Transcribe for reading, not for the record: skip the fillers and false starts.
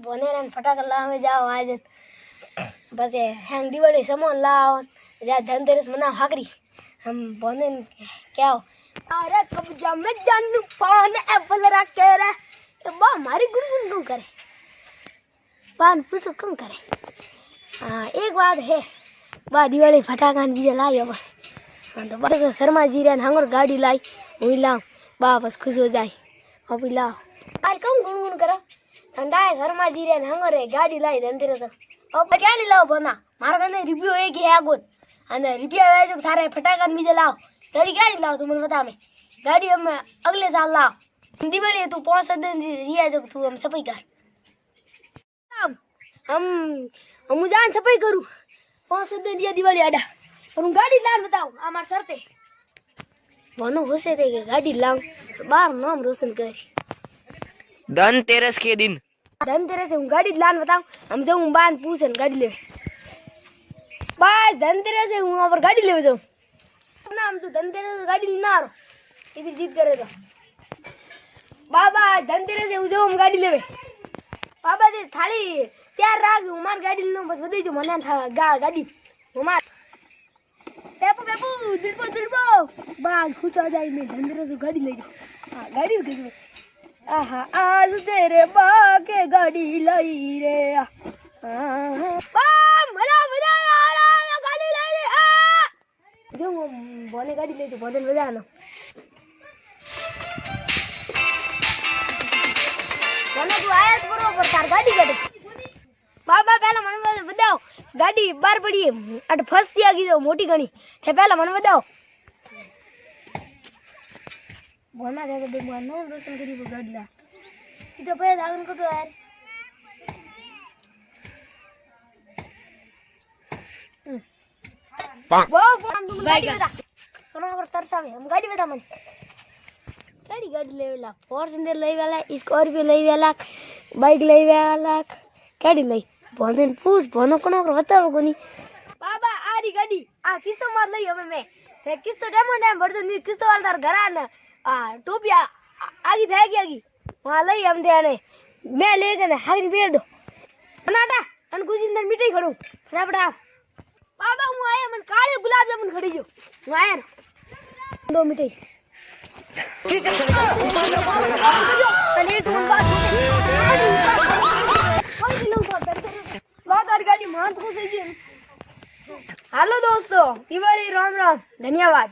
बोने फटाका लावे जाओ आज बस हैंग दिवाली सामान लाओ जा धनतेरस मना हाकरी हम बोने क्या हो अरे कब्जा में जानू पान एप्पल रखे रे बा हमारी गुनगुन क्यों करे पान पूछो कम करे हाँ एक बात है बा दिवाली फटाका भी लाई अब हाँ तो बस शर्मा जी रे हंगर गाड़ी लाई वही लाओ बा बस खुश हो जाए अब लाओ आज कम गुनगुन करो ठंडा है शर्मा जी रे हंगर गाड़ी लाई धनतेरस अब क्या नहीं लाओ बना मारा कने रिव्यू एक है आगोन અને રૂપિયા વેચો થારે ફટાકા બીજે લાવ ગાડી ગાડી લાવ તું મને બતા મે ગાડી हम अगले साल लाव दिवाली तू 5 दिन रिया जो तू हम सफाई कर हम जान सफाई करू 5 दिन रिया दिवाली आडा पर गाड़ी लान बताओ हमार शर्ते वनो होसे थे के गाड़ी लाव बार नाम रोशन कर धनतेरस के दिन धनतेरस से गाड़ी लान बताओ हम जाऊं बान पूछन गाड़ी ले बस धनतेरस से हूँ पर गाड़ी ले जाऊँ ना हम तो धनतेरस गाड़ी ना आ रहा इधर जीत करे तो बाबा धनतेरस से जाऊँ हम गाड़ी लेवे बाबा दे थाली तैयार राख हमार गाड़ी लो बस बदे जो मना था गाड़ी हमार पेपू दिलपो बा खुश हो जाए मैं धनतेरस से गाड़ी ले जाऊँ हाँ गाड़ी ले जाऊँ आहा आज तेरे बा के गाड़ी लाई रे जो बोने गाड़ी ले जो बोने बजा लो बोने तू आया तो बरोबर तार गाड़ी काटे बाबा पहला मन बताओ गाड़ी बार पड़ी है अट फंसती आ गई जो मोटी गणी थे पहला मन बताओ बोना जाके देख मान नो रोशन करी वो गाड़ी ला इधर पे दागन को तो यार वो हम तुम गाड़ी बता कौन और तरसावे हम गाड़ी बता मन गाड़ी ले वाला फॉर्च्यूनर ले वाला स्कॉर्पियो ले वाला बाइक ले वाला गाड़ी ले बोने पूछ बोनो कौन और बताओ कोनी बाबा आरी गाड़ी आ किस्तो मार लई हमें मैं ते किस्तो डेमो डैम भर दो किस्तो वाला तार घर आना आ टोपिया आगी भागी वहां लई हम देने मैं ले गए हारी बेर दो बनाटा अन कुछ अंदर मिठाई खड़ू फटाफट बाबा हूँ आया मन काले गुलाब जामुन खड़ी जो हूँ आया ना 2 मिठाई गाड़ी मान तो सही है हेलो दोस्तों दिवाली राम राम धन्यवाद।